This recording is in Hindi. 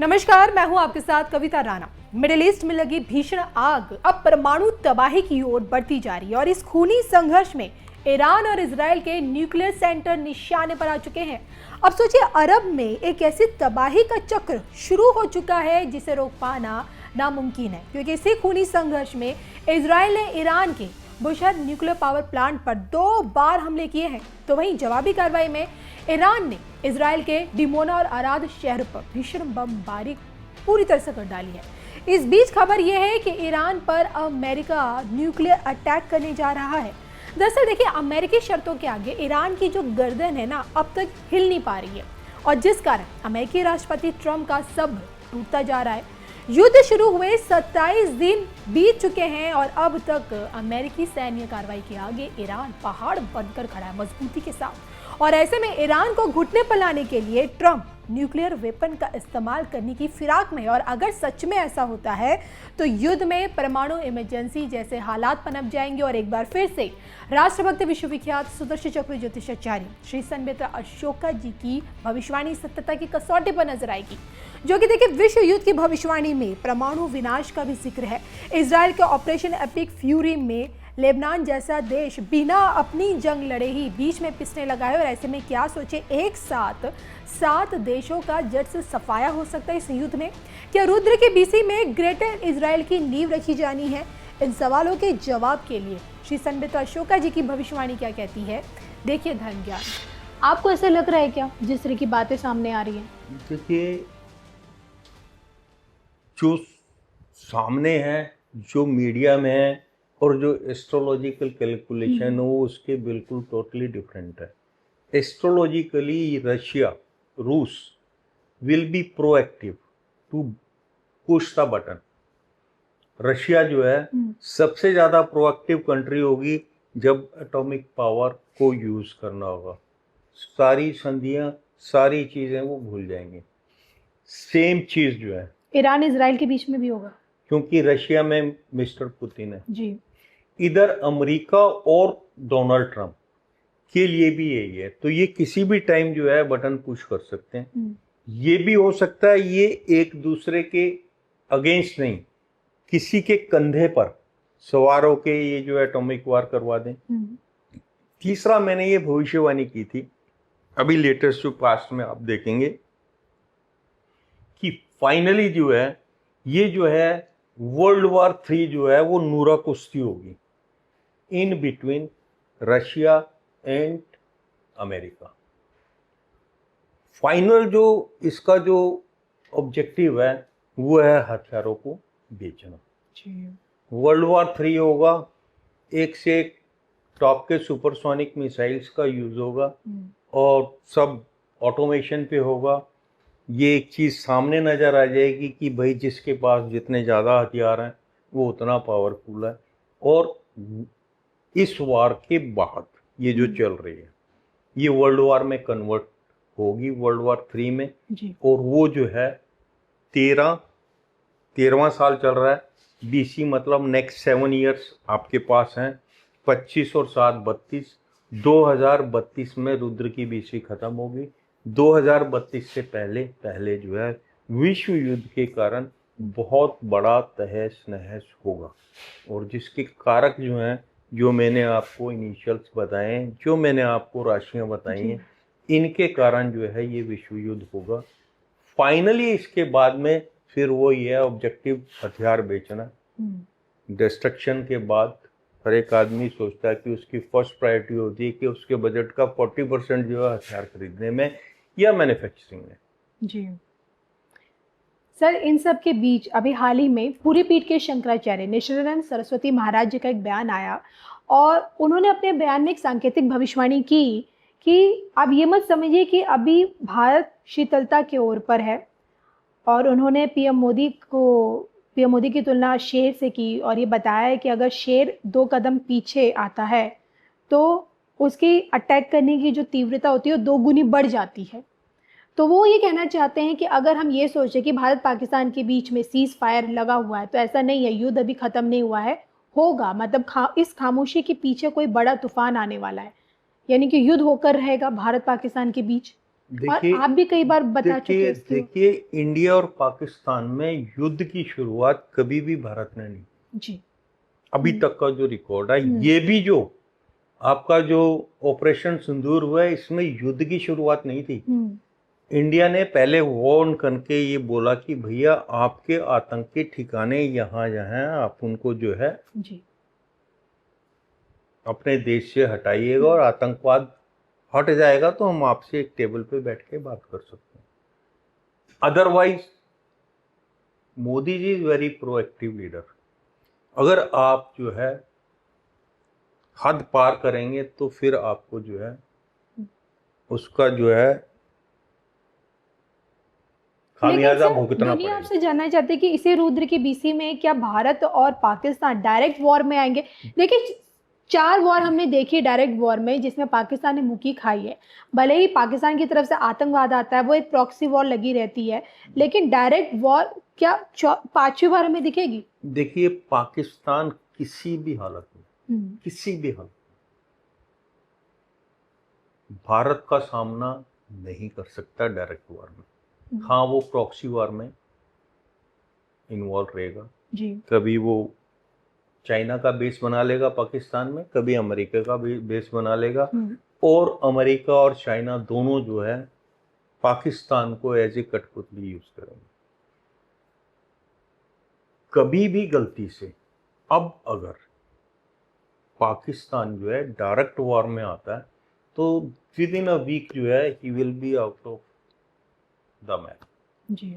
नमस्कार, मैं हूं आपके साथ कविता राणा। मिडिल ईस्ट में लगी भीषण आग अब परमाणु तबाही की ओर बढ़ती जा रही है और इस खूनी संघर्ष में ईरान और इजराइल के न्यूक्लियर सेंटर निशाने पर आ चुके हैं। अब सोचिए, अरब में एक ऐसी तबाही का चक्र शुरू हो चुका है जिसे रोक पाना नामुमकिन है, क्योंकि इसी खूनी संघर्ष में इजराइल ने ईरान के बुशहर न्यूक्लियर पावर प्लांट पर 2 बार हमले किए हैं। तो वहीं जवाबी कार्रवाई में ईरान ने इजराइल के डिमोना और अराद शहर पर भीषण बमबारी पूरी तरह से कर डाली है। इस बीच खबर यह है कि ईरान पर अमेरिका न्यूक्लियर अटैक करने जा रहा है। दरअसल देखिए, अमेरिकी शर्तों के आगे ईरान की जो गर्दन है ना, अब तक हिल नहीं पा रही है और जिस कारण अमेरिकी राष्ट्रपति ट्रंप का सब्र टूटता जा रहा है। युद्ध शुरू हुए 27 दिन बीत चुके हैं और अब तक अमेरिकी सैन्य कार्रवाई के आगे ईरान पहाड़ बनकर खड़ा है मजबूती के साथ। और ऐसे में ईरान को घुटने पर लाने के लिए ट्रंप न्यूक्लियर वेपन का इस्तेमाल करने की फिराक में, और अगर सच में ऐसा होता है तो युद्ध में परमाणु इमरजेंसी जैसे हालात पनप जाएंगे और एक बार फिर से राष्ट्रभक्त विश्वविख्यात सुदर्शन चक्र ज्योतिषाचार्य श्री संबित अशोका जी की भविष्यवाणी सत्यता की कसौटी पर नजर आएगी। जो कि देखिए, विश्व युद्ध की भविष्यवाणी में परमाणु विनाश का भी जिक्र है। इजराइल के ऑपरेशन एपिक फ्यूरी में लेबनान जैसा देश बिना अपनी जंग लड़े ही बीच में पिसने लगा है और ऐसे में क्या सोचे, एक साथ 7 देशों का जड़ से सफाया हो सकता है इस युद्ध में। क्या रुद्र के बीसी में ग्रेटर इजराइल की नींव रखी जानी है? इन सवालों के जवाब के लिए श्री संबित अशोका जी की भविष्यवाणी क्या कहती है, देखिए धर्म ज्ञान। आपको ऐसा लग रहा है क्या जिस तरह की बातें सामने आ रही हैं? देखिए, जो सामने है, जो मीडिया में है और जो एस्ट्रोलॉजिकल कैलकुलेशन हो, उसके बिल्कुल टोटली डिफरेंट है। एस्ट्रोलॉजिकली रशिया, रूस will be proactive to push the button. Russia जो है सबसे ज़्यादा प्रोएक्टिव कंट्री होगी जब एटॉमिक पावर को यूज़ करना होगा। सारी संधियाँ, सारी चीज़ें वो भूल जाएंगे। सेम चीज़ जो है ईरान इजराइल के बीच में भी होगा, क्योंकि रशिया में मिस्टर पुतिन है जी। इधर अमेरिका और डोनाल्ड ट्रंप के लिए भी यही है, तो ये किसी भी टाइम जो है बटन पुश कर सकते हैं। ये भी हो सकता है ये एक दूसरे के अगेंस्ट नहीं, किसी के कंधे पर सवार होके ये जो एटॉमिक वार करवा दें। तीसरा, मैंने ये भविष्यवाणी की थी अभी लेटेस्ट जो पास्ट में आप देखेंगे कि फाइनली जो है ये जो है वर्ल्ड वॉर 3 जो है वो नूरा कुश्ती होगी in between Russia and America. Final जो इसका जो ऑब्जेक्टिव है वो है हथियारों को बेचना। वर्ल्ड वॉर 3 होगा, एक से एक टॉप के सुपरसोनिक मिसाइल्स का यूज होगा और सब ऑटोमेशन पे होगा। ये एक चीज़ सामने नज़र आ जाएगी कि भाई जिसके पास जितने ज़्यादा हथियार हैं वो उतना पावरफुल है। और इस वार के बाद ये जो चल रही है ये वर्ल्ड वार में कन्वर्ट होगी, वर्ल्ड वार 3 में जी। और वो जो है 13वां साल चल रहा है। बीसी मतलब नेक्स्ट 7 ईयर्स आपके पास हैं, 25 और 7 32। 2032 में रुद्र की बीसी खत्म होगी। 2032 से पहले जो है विश्व युद्ध के कारण बहुत बड़ा तहस नहस होगा और जिसके कारक जो हैं, जो मैंने आपको इनिशियल्स बताए हैं, जो मैंने आपको राशियां बताई हैं, इनके कारण जो है ये विश्व युद्ध होगा। फाइनली इसके बाद में फिर वो ये ऑब्जेक्टिव हथियार बेचना। डिस्ट्रक्शन के बाद हर एक आदमी सोचता है कि उसकी फर्स्ट प्रायोरिटी होती है कि उसके बजट का 40% जो है हथियार खरीदने में या मैन्युफैक्चरिंग में। जी सर, इन सब के बीच अभी हाल ही में पूरी पीठ के शंकराचार्य निशिरानंद सरस्वती महाराज जी का एक बयान आया और उन्होंने अपने बयान में एक सांकेतिक भविष्यवाणी की कि आप ये मत समझिए कि अभी भारत शीतलता के ओर पर है। और उन्होंने पीएम मोदी की तुलना शेर से की और ये बताया है कि अगर शेर 2 कदम पीछे आता है तो उसकी अटैक करने की जो तीव्रता होती है वो 2 गुनी बढ़ जाती है। तो वो ये कहना चाहते हैं कि अगर हम ये सोचें कि भारत पाकिस्तान के बीच में सीज फायर लगा हुआ है तो ऐसा नहीं है, युद्ध अभी ख़त्म नहीं हुआ है, होगा। मतलब इस खामोशी के पीछे कोई बड़ा तूफान आने वाला है, यानी कि युद्ध होकर रहेगा भारत पाकिस्तान के बीच। देखिए, आप भी कई बार बता चुके हैं इसकी। देखिए इंडिया और पाकिस्तान में युद्ध की शुरुआत कभी भी भारत ने नहीं, जी। अभी तक का जो रिकॉर्ड है, ये भी जो आपका जो ऑपरेशन सिंदूर हुआ है, इसमें युद्ध की शुरुआत नहीं थी। इंडिया ने पहले वार्न करके ये बोला कि भैया आपके आतंक के ठिकाने यहाँ हैं, आप उनको जो है जी। अपने देश से हटाइएगा, और आतंकवाद हट जाएगा तो हम आपसे एक टेबल पे बैठ के बात कर सकते हैं। Otherwise Modi ji is very proactive leader. अगर आप जो है हद पार करेंगे तो फिर आपको जो है उसका जो है खामियाजा भुगतना दुनिया पड़ेगा। आपसे जानना चाहती है कि इसी रुद्र की बीसी में क्या भारत और पाकिस्तान डायरेक्ट वॉर में आएंगे? देखिए, 4 वॉर हमने देखी डायरेक्ट वॉर में, जिसमें पाकिस्तान ने मुक्की खाई है। भले ही पाकिस्तान की तरफ से आतंकवाद आता है, वो एक प्रॉक्सी वॉर लगी रहती है, लेकिन डायरेक्ट वॉर क्या 5वीं बार हमें दिखेगी? देखिए, पाकिस्तान किसी भी हालत में, किसी भी हालत में भारत का सामना नहीं कर सकता डायरेक्ट वॉर में। हाँ, वो प्रॉक्सी वॉर में इन्वॉल्व रहेगा जी। कभी वो चाइना का बेस बना लेगा पाकिस्तान में, कभी अमेरिका का बेस बना लेगा, और अमेरिका और चाइना दोनों जो है पाकिस्तान को एज ए कठपुतली यूज करेंगे। कभी भी गलती से अब अगर पाकिस्तान जो है डायरेक्ट वॉर में आता है तो विद इन अ वीक जो है ही will be out of the match. Ji.